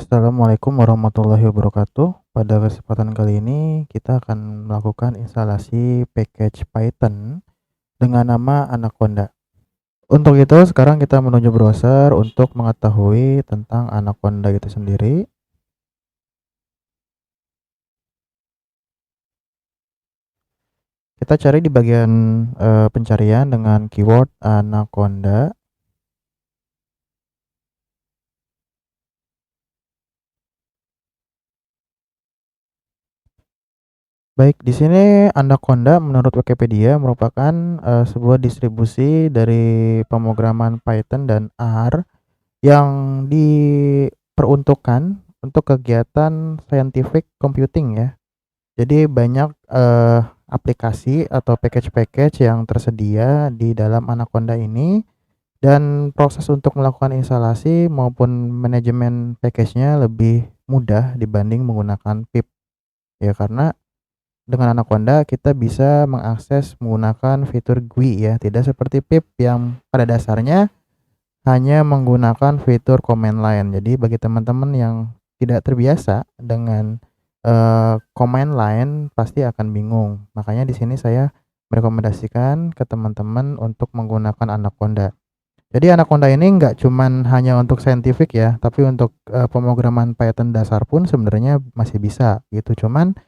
Assalamualaikum warahmatullahi wabarakatuh. Pada kesempatan kali ini kita akan melakukan instalasi package Python dengan nama Anaconda. Untuk itu sekarang kita menuju browser untuk mengetahui tentang Anaconda itu sendiri. Kita cari di bagian pencarian dengan keyword Anaconda. Baik, di sini Anaconda menurut Wikipedia merupakan sebuah distribusi dari pemrograman Python dan R yang diperuntukkan untuk kegiatan scientific computing ya. Jadi banyak aplikasi atau package-package yang tersedia di dalam Anaconda ini, dan proses untuk melakukan instalasi maupun manajemen package-nya lebih mudah dibanding menggunakan pip. Ya, karena dengan Anaconda kita bisa mengakses menggunakan fitur GUI ya, tidak seperti pip yang pada dasarnya hanya menggunakan fitur command line. Jadi bagi teman-teman yang tidak terbiasa dengan command line pasti akan bingung. Makanya di sini saya merekomendasikan ke teman-teman untuk menggunakan Anaconda. Jadi Anaconda ini nggak cuman hanya untuk scientific ya, tapi untuk pemrograman Python dasar pun sebenarnya masih bisa gitu. Cuman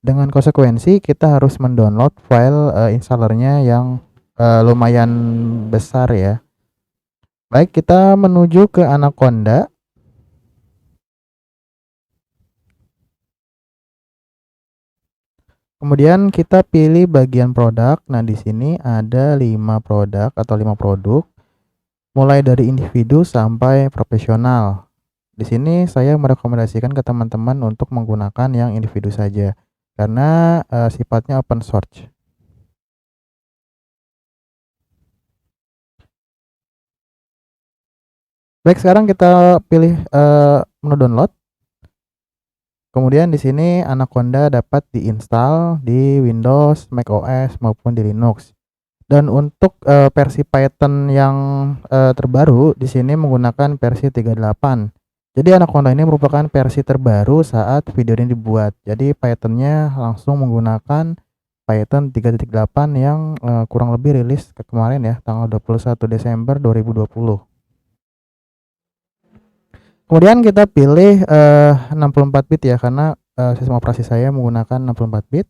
dengan konsekuensi kita harus mendownload file installernya yang lumayan besar ya. Baik, kita menuju ke Anaconda. Kemudian kita pilih bagian produk. Nah, di sini ada 5 produk atau 5 produk, mulai dari individu sampai profesional. Di sini saya merekomendasikan ke teman-teman untuk menggunakan yang individu saja karena sifatnya open source. Baik, sekarang kita pilih menu download. Kemudian di sini Anaconda dapat diinstal di Windows, macOS maupun di Linux. Dan untuk versi Python yang terbaru di sini menggunakan versi 38. Jadi Anaconda ini merupakan versi terbaru saat video ini dibuat. Jadi Python-nya langsung menggunakan Python 3.8 yang kurang lebih rilis ke kemarin ya, tanggal 21 Desember 2020. Kemudian kita pilih 64 bit ya, karena sistem operasi saya menggunakan 64 bit.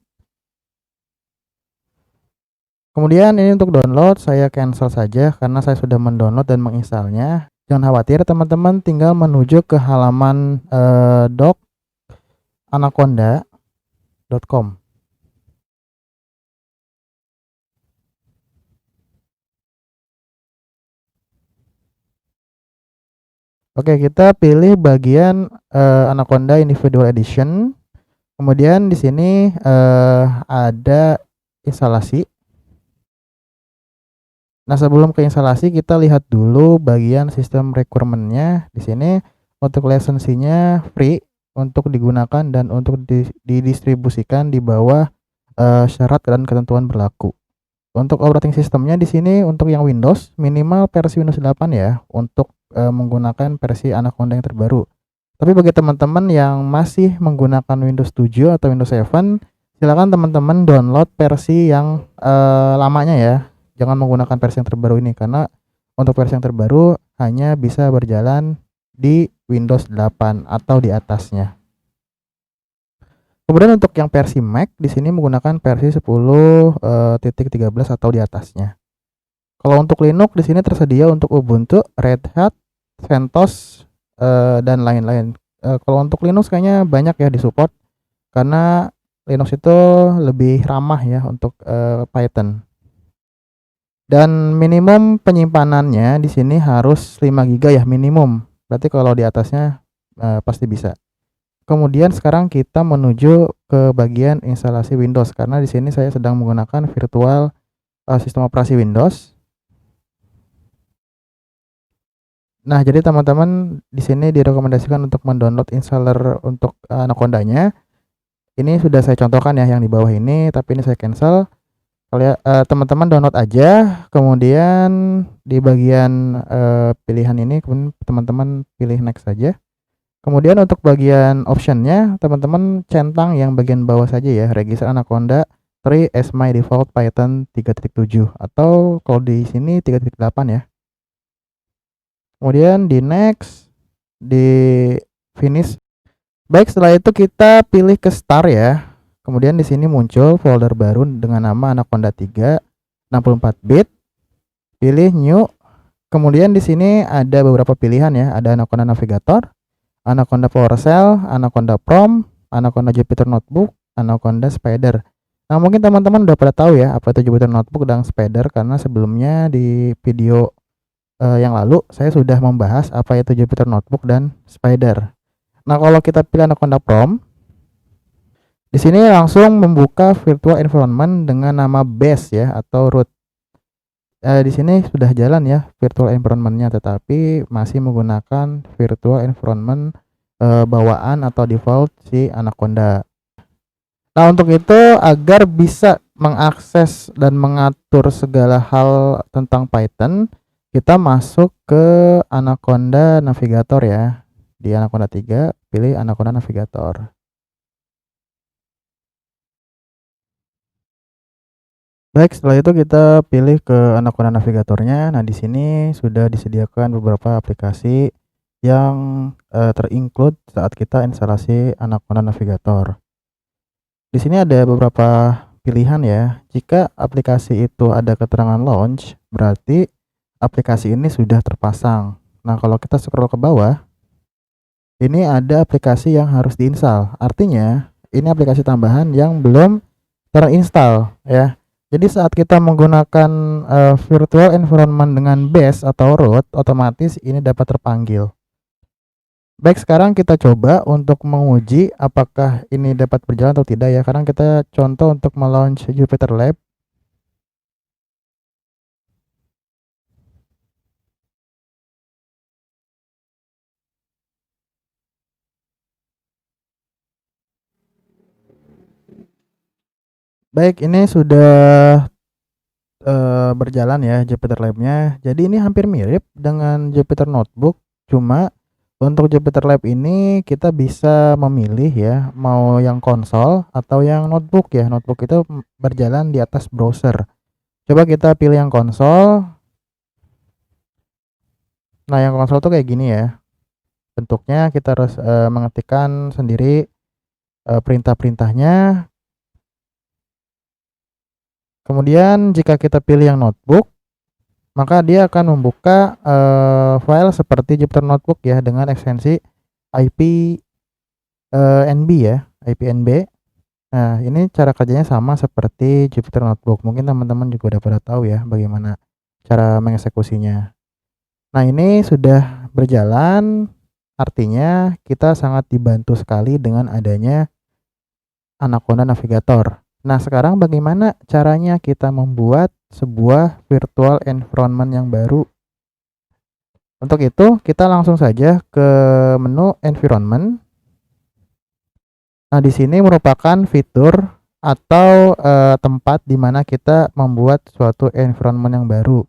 Kemudian ini untuk download saya cancel saja karena saya sudah mendownload dan menginstalnya. Jangan khawatir teman-teman, tinggal menuju ke halaman doc anaconda.com. Oke, kita pilih bagian Anaconda Individual Edition. Kemudian di sini ada instalasi. Nah, sebelum ke instalasi kita lihat dulu bagian sistem requirement-nya. Di sini untuk lisensinya free untuk digunakan dan untuk didistribusikan di bawah syarat dan ketentuan berlaku. Untuk operating sistemnya di sini untuk yang Windows minimal versi Windows 8 ya, untuk menggunakan versi Anaconda yang terbaru. Tapi bagi teman-teman yang masih menggunakan Windows 7 atau Windows 7, silakan teman-teman download versi yang lamanya ya. Jangan menggunakan versi yang terbaru ini karena untuk versi yang terbaru hanya bisa berjalan di Windows 8 atau di atasnya. Kemudian untuk yang versi Mac di sini menggunakan versi 10.13 atau di atasnya. Kalau untuk Linux di sini tersedia untuk Ubuntu, Red Hat, CentOS dan lain-lain. Kalau untuk Linux kayaknya banyak ya disupport karena Linux itu lebih ramah ya untuk Python. Dan minimum penyimpanannya di sini harus 5 GB ya minimum. Berarti kalau di atasnya pasti bisa. Kemudian sekarang kita menuju ke bagian instalasi Windows karena di sini saya sedang menggunakan virtual sistem operasi Windows. Nah, jadi teman-teman di sini direkomendasikan untuk mendownload installer untuk Anaconda-nya. Ini sudah saya contohkan ya yang di bawah ini, tapi ini saya cancel. Kalian teman-teman download aja, kemudian di bagian pilihan ini kemudian teman-teman pilih next saja. Kemudian untuk bagian optionnya, teman-teman centang yang bagian bawah saja ya, register Anaconda 3 as my default Python 3.7 atau kalau di sini 3.8 ya. Kemudian di next, di finish. Baik, setelah itu kita pilih ke start ya. Kemudian di sini muncul folder baru dengan nama Anaconda 3 64 bit. Pilih new. Kemudian di sini ada beberapa pilihan ya, ada Anaconda Navigator, Anaconda PowerShell, Anaconda Prom, Anaconda Jupyter Notebook, Anaconda Spider. Nah, mungkin teman-teman udah pada tahu ya apa itu Jupyter Notebook dan Spider karena sebelumnya di video yang lalu saya sudah membahas apa itu Jupyter Notebook dan Spider. Nah, kalau kita pilih Anaconda Prom, di sini langsung membuka virtual environment dengan nama base ya atau root. Di sini sudah jalan ya virtual environment-nya, tetapi masih menggunakan virtual environment bawaan atau default si Anaconda. Nah, untuk itu agar bisa mengakses dan mengatur segala hal tentang Python, kita masuk ke Anaconda Navigator ya. Di Anaconda 3, pilih Anaconda Navigator. Baik, setelah itu kita pilih ke Anaconda Navigatornya. Nah, di sini sudah disediakan beberapa aplikasi yang terinclude saat kita instalasi Anaconda Navigator. Di sini ada beberapa pilihan ya. Jika aplikasi itu ada keterangan launch, berarti aplikasi ini sudah terpasang. Nah, kalau kita scroll ke bawah, ini ada aplikasi yang harus diinstal. Artinya, ini aplikasi tambahan yang belum terinstall ya. Jadi saat kita menggunakan virtual environment dengan base atau root, otomatis ini dapat terpanggil. Baik, sekarang kita coba untuk menguji apakah ini dapat berjalan atau tidak ya. Sekarang kita contoh untuk melaunch Jupyter Lab. Baik, ini sudah berjalan ya Jupyter Lab-nya. Jadi ini hampir mirip dengan Jupyter Notebook, cuma untuk Jupyter Lab ini kita bisa memilih ya, mau yang konsol atau yang notebook ya. Notebook itu berjalan di atas browser. Coba kita pilih yang konsol. Nah, yang konsol tuh kayak gini ya. Bentuknya kita harus mengetikkan sendiri perintah-perintahnya. Kemudian jika kita pilih yang notebook, maka dia akan membuka file seperti Jupyter Notebook ya dengan ekstensi IPNB ya, IPNB. Nah, ini cara kerjanya sama seperti Jupyter Notebook. Mungkin teman-teman juga udah pada tahu ya bagaimana cara mengeksekusinya. Nah, ini sudah berjalan, artinya kita sangat dibantu sekali dengan adanya Anaconda Navigator. Nah, sekarang bagaimana caranya kita membuat sebuah virtual environment yang baru? Untuk itu, kita langsung saja ke menu environment. Nah, di sini merupakan fitur atau tempat di mana kita membuat suatu environment yang baru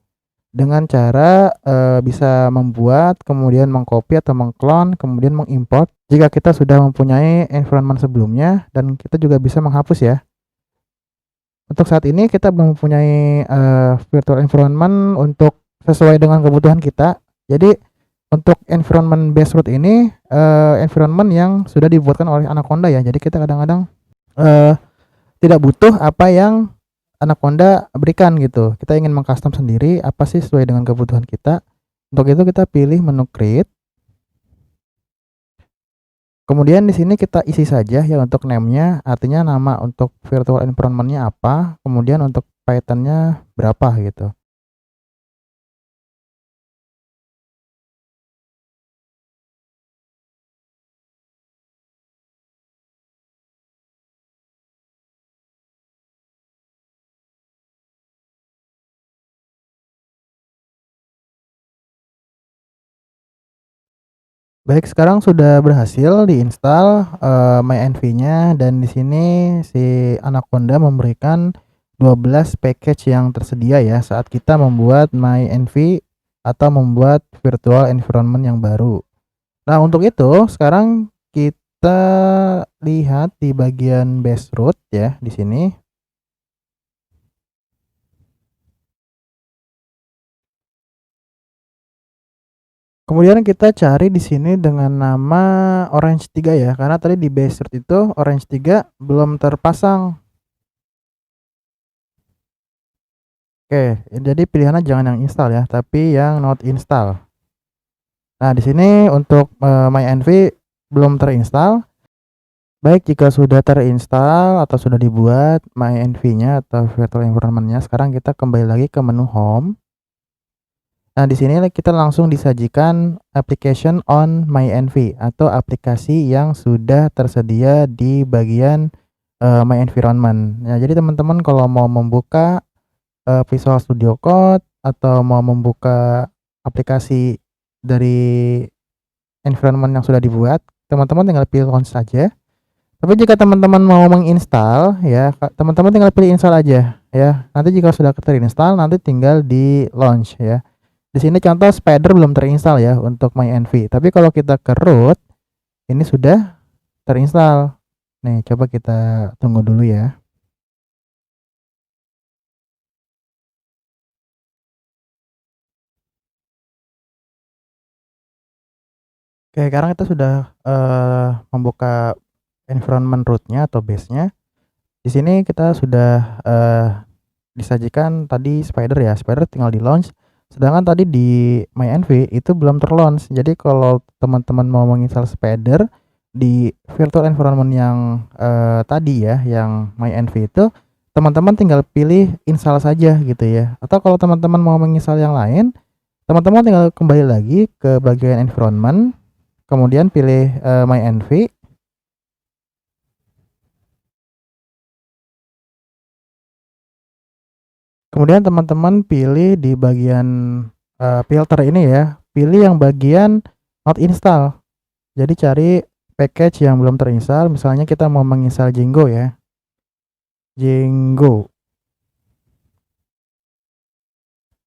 dengan cara bisa membuat, kemudian mengcopy atau mengclone, kemudian mengimport jika kita sudah mempunyai environment sebelumnya, dan kita juga bisa menghapus ya. Untuk saat ini kita belum mempunyai virtual environment untuk sesuai dengan kebutuhan kita. Jadi untuk environment based root ini environment yang sudah dibuatkan oleh Anaconda ya. Jadi kita kadang-kadang tidak butuh apa yang Anaconda berikan gitu. Kita ingin mengcustom sendiri apa sih sesuai dengan kebutuhan kita. Untuk itu kita pilih menu create. Kemudian di sini kita isi saja ya untuk name-nya, artinya nama untuk virtual environment-nya apa, kemudian untuk Python-nya berapa gitu. Baik, sekarang sudah berhasil diinstal MyEnv-nya, dan di sini si Anaconda memberikan 12 package yang tersedia ya saat kita membuat MyEnv atau membuat virtual environment yang baru. Nah, untuk itu sekarang kita lihat di bagian base root ya di sini. Kemudian kita cari di sini dengan nama orange 3 ya, karena tadi di base root itu orange 3 belum terpasang. Oke, jadi pilihannya jangan yang install ya, tapi yang not install. Nah, di sini untuk MyEnv belum terinstall. Baik, jika sudah terinstall atau sudah dibuat MyEnv-nya atau virtual environment-nya, sekarang kita kembali lagi ke menu home. Nah, di sini kita langsung disajikan application on MyEnv atau aplikasi yang sudah tersedia di bagian My Environment. Nah, jadi teman-teman kalau mau membuka Visual Studio Code atau mau membuka aplikasi dari environment yang sudah dibuat, teman-teman tinggal pilih launch saja. Tapi jika teman-teman mau menginstal ya, teman-teman tinggal pilih install aja ya. Nanti jika sudah terinstall, nanti tinggal di launch ya. Di sini contoh Spider belum terinstall ya untuk MyEnv. Tapi kalau kita ke root, ini sudah terinstall. Nih, coba kita tunggu dulu ya. Oke, sekarang kita sudah membuka environment root-nya atau base-nya. Di sini kita sudah disajikan tadi Spider ya. Spider tinggal di launch. Sedangkan tadi di MyEnv itu belum terlaunch. Jadi kalau teman-teman mau menginstal Spider di virtual environment yang tadi ya, yang MyEnv itu, teman-teman tinggal pilih install saja gitu ya. Atau kalau teman-teman mau menginstal yang lain, teman-teman tinggal kembali lagi ke bagian environment, kemudian pilih MyEnv. Kemudian teman-teman pilih di bagian filter ini ya, pilih yang bagian not install. Jadi cari package yang belum terinstall, misalnya kita mau menginstal Django ya. Django.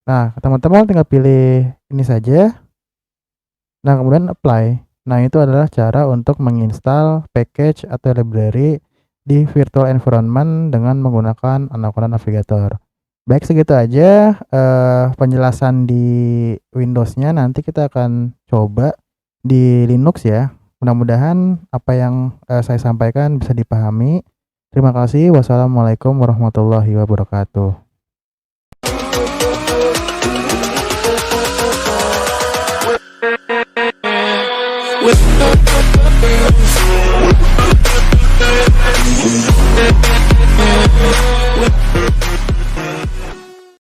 Nah, teman-teman tinggal pilih ini saja. Nah, kemudian apply. Nah, itu adalah cara untuk menginstal package atau library di virtual environment dengan menggunakan Anaconda Navigator. Baik, segitu aja penjelasan di Windows-nya. Nanti kita akan coba di Linux ya. Mudah-mudahan apa yang saya sampaikan bisa dipahami. Terima kasih. Wassalamualaikum warahmatullahi wabarakatuh. With